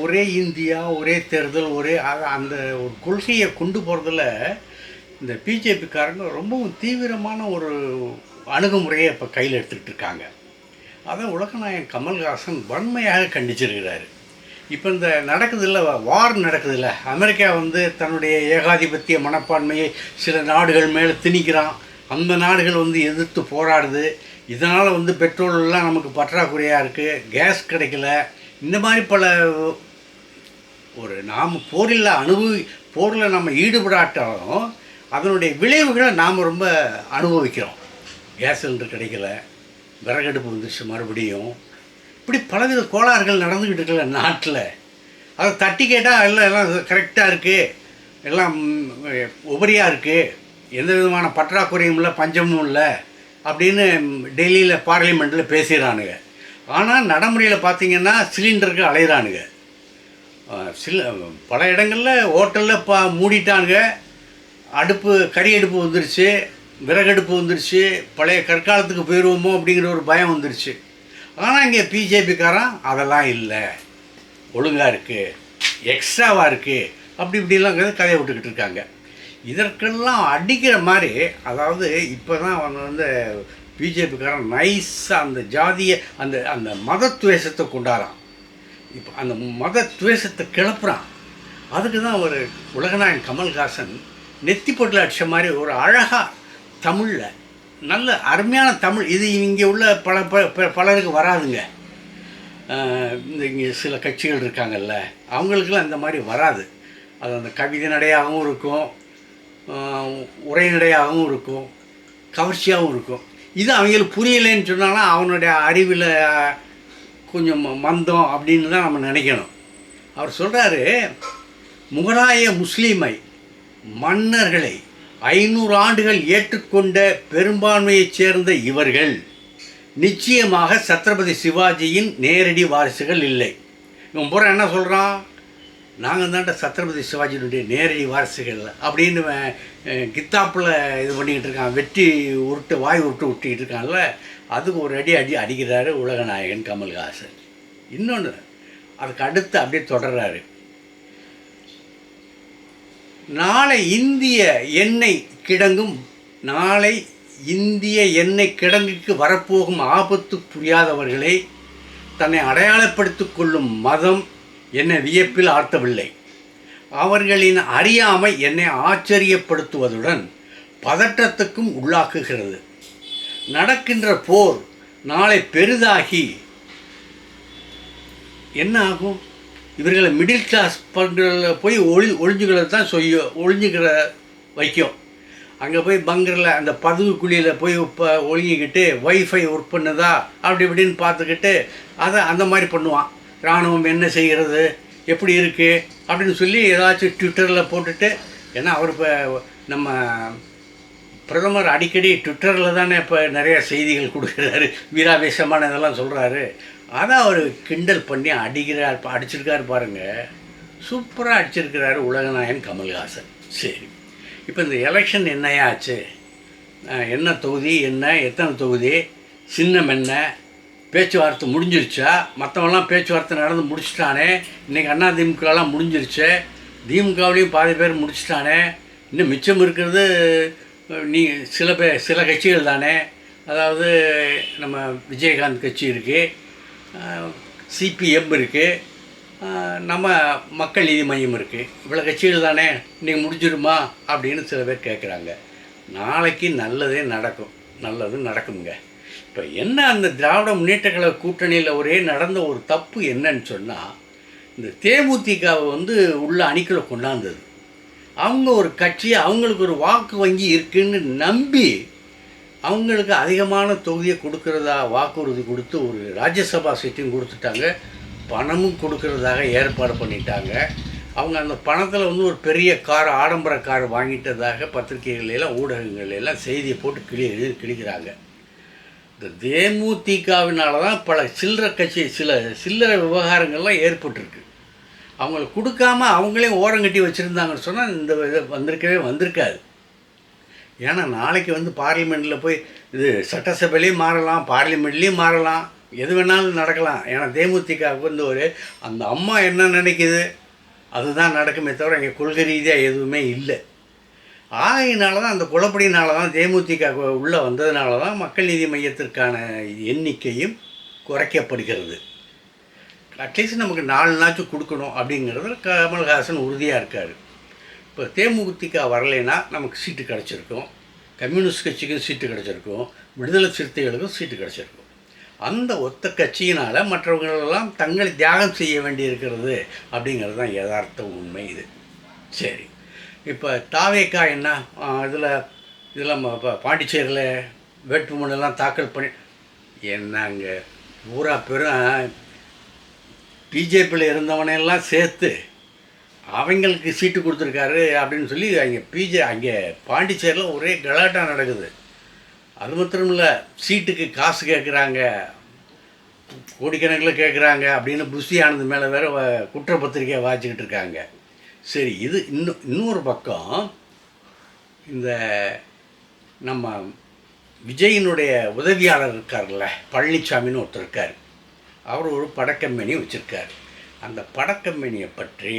ஒரே இந்தியா, ஒரே தேர்தல், ஒரே அந்த ஒரு கொள்கையை கொண்டு போகிறதுல இந்த பிஜேபிக்காரங்க ரொம்பவும் தீவிரமான ஒரு அணுகுமுறையை இப்போ கையில் எடுத்துக்கிட்டு இருக்காங்க. அதை உலகநாயகன் கமல்ஹாசன் வன்மையாக கண்டிச்சிருக்கிறாரு. இப்போ இந்த நடக்குதில்ல, வார் நடக்குதில்ல, அமெரிக்கா வந்து தன்னுடைய ஏகாதிபத்திய மனப்பான்மையை சில நாடுகள் மேலே திணிக்கிறான். அந்த நாடுகள் வந்து எதிர்த்து போராடுது. இதனால் வந்து பெட்ரோல்லாம் நமக்கு பற்றாக்குறையாக இருக்குது, கேஸ் கிடைக்கல. இந்த மாதிரி பல ஒரு நாம் போரில் நம்ம ஈடுபடாட்டாலும் அதனுடைய விளைவுகளை நாம் ரொம்ப அனுபவிக்கிறோம். கேஸ் சிலிண்டர் கிடைக்கல, விறகடுப்பு வந்துச்சு மறுபடியும். இப்படி பலவித கோளாறுகள் நடந்துக்கிட்டு இருக்கல நாட்டில். அதை தட்டி கேட்டால் எல்லாம் கரெக்டாக இருக்குது, எல்லாம் உபரியாக இருக்குது, எந்த விதமான பற்றாக்குறையும் இல்லை, பஞ்சமும் இல்லை அப்படின்னு டெல்லியில் பார்லிமெண்ட்டில் பேசுகிறானுங்க. ஆனால் நடைமுறையில் பார்த்திங்கன்னா சிலிண்டருக்கு அலையிறானுங்க. பல இடங்களில் ஹோட்டலில் மூடிட்டானுங்க. கறி அடுப்பு வந்துருச்சு, விறகடுப்பு வந்துருச்சு, பழைய கற்காலத்துக்கு போயிடுவோமோ அப்படிங்கிற ஒரு பயம் வந்துருச்சு. ஆனால் இங்கே பிஜேபிக்காரன் அதெல்லாம் இல்லை, ஒழுங்காக இருக்குது, எக்ஸ்ட்ராவாக இருக்குது, அப்படி இப்படிலாம் கதையை விட்டுக்கிட்டு இருக்காங்க. இதற்கெல்லாம் அடிக்கிற மாதிரி, அதாவது இப்போ தான் வந்து பிஜேபிக்காரன் நைஸாக அந்த ஜாதியை அந்த அந்த மதத்துவேஷத்தை கொண்டாடுறான். இப்போ அந்த மதத்துவேஷத்தை கிளப்புறான். அதுக்கு தான் ஒரு உலகநாயகன் கமல்ஹாசன் நெத்திப்பொட்டில் அடித்த மாதிரி ஒரு அழகாக தமிழில், நல்ல அருமையான தமிழ். இது இங்கே உள்ள பலருக்கு வராதுங்க. இங்கே சில கட்சிகள் இருக்காங்கல்ல, அவங்களுக்கெல்லாம் இந்த மாதிரி வராது. அது அந்த கவிதை நடையாகவும் இருக்கும், உரை நடையாகவும் இருக்கும், கவர்ச்சியாகவும் இருக்கும். இது அவங்களுக்கு புரியலைன்னு சொன்னாலும் அவனுடைய அறிவில் கொஞ்சம் மந்தம் அப்படின்னு தான் நம்ம நினைக்கணும். அவர் சொல்கிறாரு, முகலாய முஸ்லீமை மன்னர்களை 500 ஆண்டுகள் ஏற்றுக்கொண்ட பெரும்பான்மையைச் சேர்ந்த இவர்கள் நிச்சயமாக சத்ரபதி சிவாஜியின் நேரடி வாரிசுகள் இல்லை. இவன் பூரா என்ன சொல்கிறான், நாங்கள் தான்ட்ட சத்ரபதி சிவாஜியினுடைய நேரடி வாரிசுகள் அப்படின்னு கித்தாப்பில் இது பண்ணிக்கிட்டு இருக்கான். வாய் உருட்டு விட்டுக்கிட்டு இருக்கான்ல, அதுக்கு ஒரு அடிக்கிறாரு உலகநாயகன் கமல்ஹாசன். இன்னொன்று அதுக்கு அடுத்து அப்படியே தொடர்றாரு. நாளை இந்திய எண்ணெய் கிடங்குக்கு வரப்போகும் ஆபத்து புரியாதவர்களை தன்னை அடையாளப்படுத்திக் கொள்ளும் மதம் என்னை வியப்பில் ஆழ்த்தவில்லை. அவர்களின் அறியாமை என்னை ஆச்சரியப்படுத்துவதுடன் பதற்றத்துக்கும் உள்ளாக்குகிறது. நடக்கின்ற போர் நாளை பெரிதாகி என்ன ஆகும்? இவர்களை மிடில் கிளாஸ் பங்களில் போய் ஒளிஞ்சுக்கிறது தான் ஒளிஞ்சுக்கிற வைக்கும். அங்கே போய் பங்கரில் அந்த பதுகுக்குழியில் போய் ஒழுங்கிக்கிட்டு ஒய்ஃபை ஒர்க் பண்ணுதா அப்படி இப்படின்னு பார்த்துக்கிட்டு அதை அந்த மாதிரி பண்ணுவான். இராணுவம் என்ன செய்கிறது, எப்படி இருக்குது அப்படின்னு சொல்லி ஏதாச்சும் ட்விட்டரில் போட்டுட்டு, ஏன்னா அவர் இப்போ நம்ம பிரதமர் அடிக்கடி ட்விட்டரில் தானே இப்போ நிறைய செய்திகள் கொடுக்குறாரு, வீராவேசமான இதெல்லாம் சொல்கிறாரு. அதை அவர் கிண்டல் பண்ணி அடிச்சிருக்காரு பாருங்கள், சூப்பராக அடிச்சிருக்கிறாரு உலகநாயகன் கமல்ஹாசன். சரி, இப்போ இந்த எலெக்ஷன் என்னையாச்சு, என்ன தொகுதி, எத்தனை தொகுதி, சின்னம் என்ன, பேச்சுவார்த்தை முடிஞ்சிருச்சா? மற்றவெல்லாம் பேச்சுவார்த்தை நடந்து முடிச்சுட்டானே. இன்றைக்கி அதிமுகலாம் முடிஞ்சிருச்சு, திமுகவிலையும் பாதி பேர் முடிச்சுட்டானே. இன்னும் மிச்சம் இருக்கிறது சில கட்சிகள் தானே. அதாவது நம்ம விஜயகாந்த் கட்சி இருக்குது, சிபிஎம் இருக்குது, நம்ம மக்கள் நீதி மையம் இருக்குது. இவ்வளோ கட்சிகள் தானே, இன்றைக்கி முடிஞ்சிடுமா அப்படின்னு சில பேர் கேட்குறாங்க. நாளைக்கு நல்லது நடக்குங்க. இப்போ என்ன, அந்த திராவிட முன்னேற்ற கழக கூட்டணியில் நடந்த ஒரு தப்பு என்னன்னு சொன்னால், இந்த தேமுதிகவை வந்து உள்ள அணிக்குள்ள கொண்டாந்தது. அவங்க ஒரு கட்சி, அவங்களுக்கு ஒரு வாக்கு வங்கி இருக்குன்னு நம்பி அவங்களுக்கு அதிகமான தொகுதியை கொடுக்கறதா வாக்குறுதி கொடுத்து ஒரு ராஜ்யசபா சீட்டையும் கொடுத்துட்டாங்க, பணமும் கொடுக்கறதாக ஏற்பாடு பண்ணிட்டாங்க. அவங்க அந்த பணத்தில் வந்து ஒரு பெரிய ஆடம்பர கார் வாங்கிட்டதாக பத்திரிகைகளெல்லாம் ஊடகங்களெல்லாம் செய்தியை போட்டு கிழிக்கிறாங்க. இந்த தேமுதிகவினால தான் பல சில்லறை விவகாரங்கள்லாம் ஏற்பட்டிருக்கு. அவங்களுக்கு கொடுக்காம அவங்களே ஓரங்கட்டி வச்சுருந்தாங்கன்னு சொன்னால் இந்த இது வந்திருக்காது. ஏன்னா நாளைக்கு வந்து பார்லிமெண்ட்டில் போய் இது சட்டசபையிலையும் மாறலாம், பார்லிமெண்ட்லேயும் மாறலாம், எது வேணாலும் நடக்கலாம். ஏன்னா தேமுதிகவுக்கு வந்து அந்த அம்மா என்ன நினைக்குது அதுதான் நடக்குமே தவிர இங்கே கொள்கை ரீதியாக எதுவுமே இல்லை. ஆகையினால தான் அந்த குழப்படினால தான் தேமுதிக உள்ளே வந்ததுனால தான் மக்கள் நீதி மையத்திற்கான எண்ணிக்கையும் குறைக்கப்படுகிறது. அட்லீஸ்ட் நமக்கு 4 நாச்சும் கொடுக்கணும் அப்படிங்கிறதுல கமல்ஹாசன் உறுதியாக இருக்கார். இப்போ தேமுதிக வரலைன்னா நமக்கு சீட்டு கிடச்சிருக்கும், கம்யூனிஸ்ட் கட்சிக்கும் சீட்டு கிடச்சிருக்கும், விடுதலை சிறுத்தைகளுக்கும் சீட்டு கிடச்சிருக்கும். அந்த ஒத்த கட்சியினால் மற்றவர்களெல்லாம் தங்களை தியாகம் செய்ய வேண்டியிருக்கிறது அப்படிங்கிறது தான் யதார்த்த உண்மை. இது சரி. இப்போ தாவேக்கா என்ன இதெல்லாம் இப்போ பாண்டிச்சேரியில் வேட்புமனுலாம் தாக்கல் பண்ணி என்னங்க பூரா பெரும் பிஜேபியில் இருந்தவனையெல்லாம் சேர்த்து அவங்களுக்கு சீட்டு கொடுத்துருக்காரு அப்படின்னு சொல்லி அங்கே பாண்டிச்சேரியில் ஒரே கலாட்டா நடக்குது. அது மாத்திரம் இல்லை, சீட்டுக்கு காசு கேட்குறாங்க, கோடிக்கணக்கில் கேட்குறாங்க அப்படின்னு புஷி ஆனது மேலே வேறு குற்றப்பத்திரிக்கையை வாச்சிக்கிட்டு இருக்காங்க. சரி, இது இன்னொரு பக்கம் இந்த நம்ம விஜயினுடைய உதவியாளர் இருக்கார்ல, பழனிசாமின்னு ஒருத்தர் இருக்கார். அவர் ஒரு படக்கம்பெனி வச்சுருக்கார். அந்த படக்கம்பெனியை பற்றி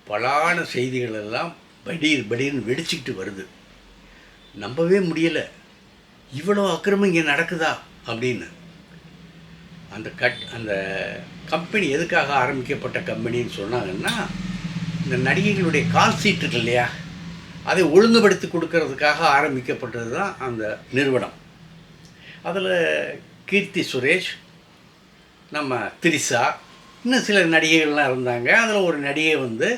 பலான செய்திகள் எல்லாம் படீர்னு வெடிச்சுக்கிட்டு வருது. நம்பவே முடியலை, இவ்வளோ அக்கிரமம் இங்கே நடக்குதா அப்படின்னு. அந்த கம்பெனி எதுக்காக ஆரம்பிக்கப்பட்ட கம்பெனின்னு சொன்னாங்கன்னா, இந்த நடிகைகளுடைய கால் சீட் இருக்கு இல்லையா, அதை ஒழுங்குபடுத்தி கொடுக்கறதுக்காக ஆரம்பிக்கப்பட்டது தான் அந்த நிறுவனம். அதில் கீர்த்தி சுரேஷ், நம்ம திரிசா, இன்னும் சில நடிகைகள்லாம் இருந்தாங்க. அதில் ஒரு நடிகை வந்து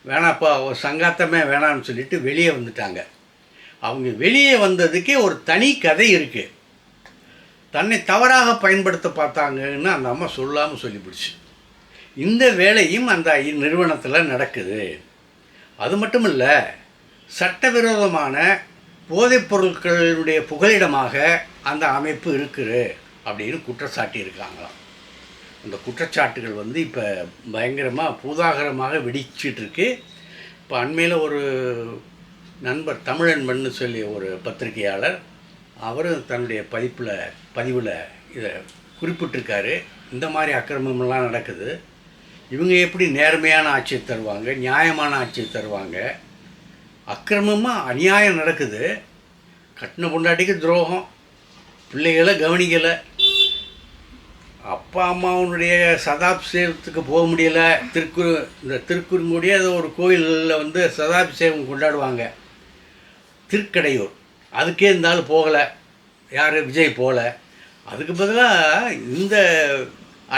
வேணாப்பா, ஒரு சங்காத்தமே வேணான்னு சொல்லிட்டு வெளியே வந்துட்டாங்க. அவங்க வெளியே வந்ததுக்கே ஒரு தனி கதை இருக்குது. தன்னை தவறாக பயன்படுத்த பார்த்தாங்கன்னு அந்த அம்மா சொல்லாமல் சொல்லிவிடுச்சு. இந்த வேலையும் அந்த நிறுவனத்தில் நடக்குது. அது மட்டும் இல்லை, சட்டவிரோதமான போதைப் பொருட்களுடைய புகலிடமாக அந்த அமைப்பு இருக்குது அப்படின்னு குற்றச்சாட்டி இருக்காங்களாம். அந்த குற்றச்சாட்டுகள் வந்து இப்போ பயங்கரமாக பூதாகரமாக வெடிச்சிட்ருக்கு. இப்போ அண்மையில் ஒரு நண்பர் தமிழன்பன்னு சொல்லி ஒரு பத்திரிகையாளர், அவரும் தன்னுடைய பதிவில் இதை குறிப்பிட்டிருக்காரு. இந்த மாதிரி அக்கிரமமெல்லாம் நடக்குது, இவங்க எப்படி நேர்மையான ஆட்சியை தருவாங்க, நியாயமான ஆட்சியை தருவாங்க, அக்கிரமமாக அநியாயம் நடக்குது, கட்டின பொண்டாட்டிக்கு துரோகம், பிள்ளைகளை கவனிக்கலை, அப்பா அம்மாவுடைய சதாபிஷேகத்துக்கு போக முடியலை, இந்த திருக்குறுங்குடி அது ஒரு கோயிலில் வந்து சதாபிஷேகம் கொண்டாடுவாங்க, திருக்கடையூர், அதுக்கே இருந்தாலும் போகலை, யார் விஜய் போகல. அதுக்கு பதிலாக இந்த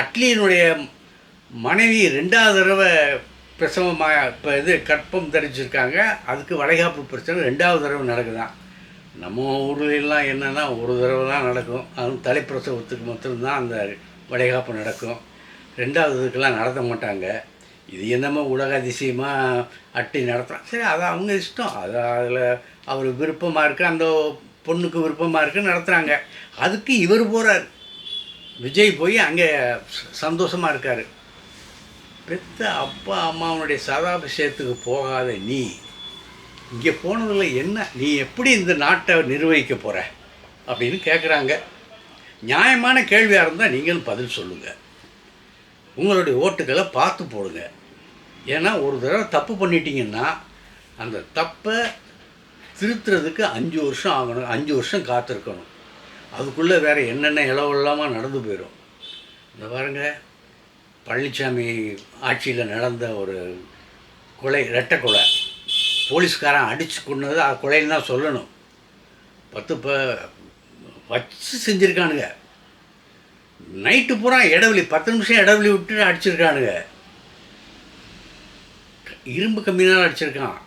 அட்லியினுடைய மனைவி 2வது தடவை பிரசவமாக இப்போ கற்பம் தரிச்சிருக்காங்க. அதுக்கு வளைகாப்பு பிரச்சனை 2வது தடவை நடக்குதான். நம்ம ஊர்லாம் என்னென்னா ஒரு தடவை தான் நடக்கும், அதுவும் தலைப்பிரசவத்துக்கு மட்டும்தான் அந்த வளைகாப்பு நடக்கும். 2வதுக்கெல்லாம் நடத்த மாட்டாங்க. இது என்னமோ உலக அதிசயமாக அட்டி நடத்துகிறான். சரி, அது அவங்க இஷ்டம், அதில் அவர் விருப்பமாக இருக்குது, அந்த பொண்ணுக்கு விருப்பமாக இருக்குது, நடத்துகிறாங்க. அதுக்கு இவர் போகிறார், விஜய் போய் அங்கே சந்தோஷமாக இருக்கார். பெத்த அப்பா அம்மாவனுடைய சதாபிஷேகத்துக்கு போகாத நீ இங்கே போனதில் என்ன, நீ எப்படி இந்த நாட்டை நிர்வகிக்க போகிற அப்படின்னு கேட்குறாங்க. நியாயமான கேள்வியாக இருந்தால் நீங்களும் பதில் சொல்லுங்கள். உங்களுடைய ஓட்டுகளை பார்த்து போடுங்க. ஏன்னா ஒரு தடவை தப்பு பண்ணிட்டீங்கன்னா அந்த தப்பை திருத்துறதுக்கு 5 வருஷம் ஆகணும், 5 வருஷம் காத்திருக்கணும். அதுக்குள்ளே வேறு என்னென்ன இளவெல்லாமல் நடந்து போயிடும். இந்த பாருங்க, பழனிசாமி ஆட்சியில் நடந்த ஒரு கொலை, ரெட்டை கொலை, போலீஸ்காரன் அடித்து கொண்டது அது கொலைன்னு தான் சொல்லணும். 10 வச்சு செஞ்சுருக்கானுங்க. நைட்டு பூரா இடைவெளி 10 நிமிஷம் இடைவெளி விட்டு அடிச்சிருக்கானுங்க. இரும்பு கம்மினால் அடிச்சிருக்கான்.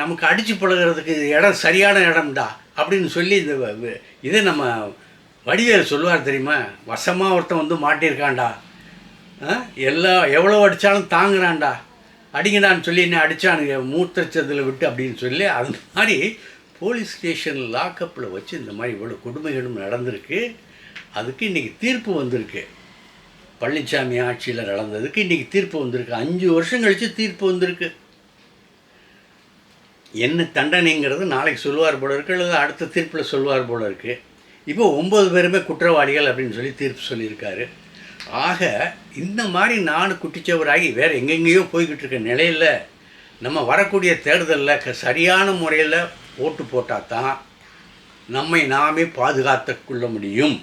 நமக்கு அடித்து பழகிறதுக்கு இடம் சரியான இடம்டா அப்படின்னு சொல்லி இதே நம்ம வடிவேல் சொல்லுவார் தெரியுமா, வசமாக ஒருத்தன் வந்து மாட்டியிருக்கான்டா, எவ்வளோ அடித்தாலும் தாங்குறான்டா, அடிங்கடான்னு சொல்லி என்ன அடித்தானுங்க மூத்தச்சதில் விட்டு அப்படின்னு சொல்லி, அது மாதிரி போலீஸ் ஸ்டேஷன் லாக்கப்பில் வச்சு இந்த மாதிரி இவ்வளோ கொடுமைகளும் நடந்திருக்கு. அதுக்கு இன்றைக்கி தீர்ப்பு வந்திருக்கு. பழனிசாமி ஆட்சியில் நடந்ததுக்கு இன்றைக்கி தீர்ப்பு வந்திருக்கு. 5 வருஷம் கழித்து தீர்ப்பு வந்திருக்கு. என்ன தண்டனைங்கிறது நாளைக்கு சொல்லுவார் போல இருக்குது, அல்லது அடுத்த தீர்ப்பில் சொல்லுவார் போல இருக்குது. இப்போ 9 பேருமே குற்றவாளிகள் அப்படின்னு சொல்லி தீர்ப்பு சொல்லியிருக்காரு. ஆக இந்த மாதிரி நாடு குட்டிச்சவராகி வேறு எங்கெங்கேயோ போய்கிட்டு இருக்க நிலையில் நம்ம வரக்கூடிய தேர்தலில் சரியான முறையில் ஓட்டு போட்டால் தான் நம்மை நாமே பாதுகாத்து கொள்ள முடியும்.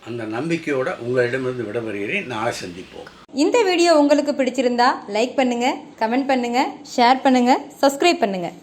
அந்த நம்பிக்கையோடு உங்களிடமிருந்து விடைபெறுகிறேன். நாளை சந்திப்போம். இந்த வீடியோ உங்களுக்கு பிடிச்சிருந்தா லைக் பண்ணுங்கள், கமெண்ட் பண்ணுங்கள், ஷேர் பண்ணுங்கள், சப்ஸ்கிரைப் பண்ணுங்கள்.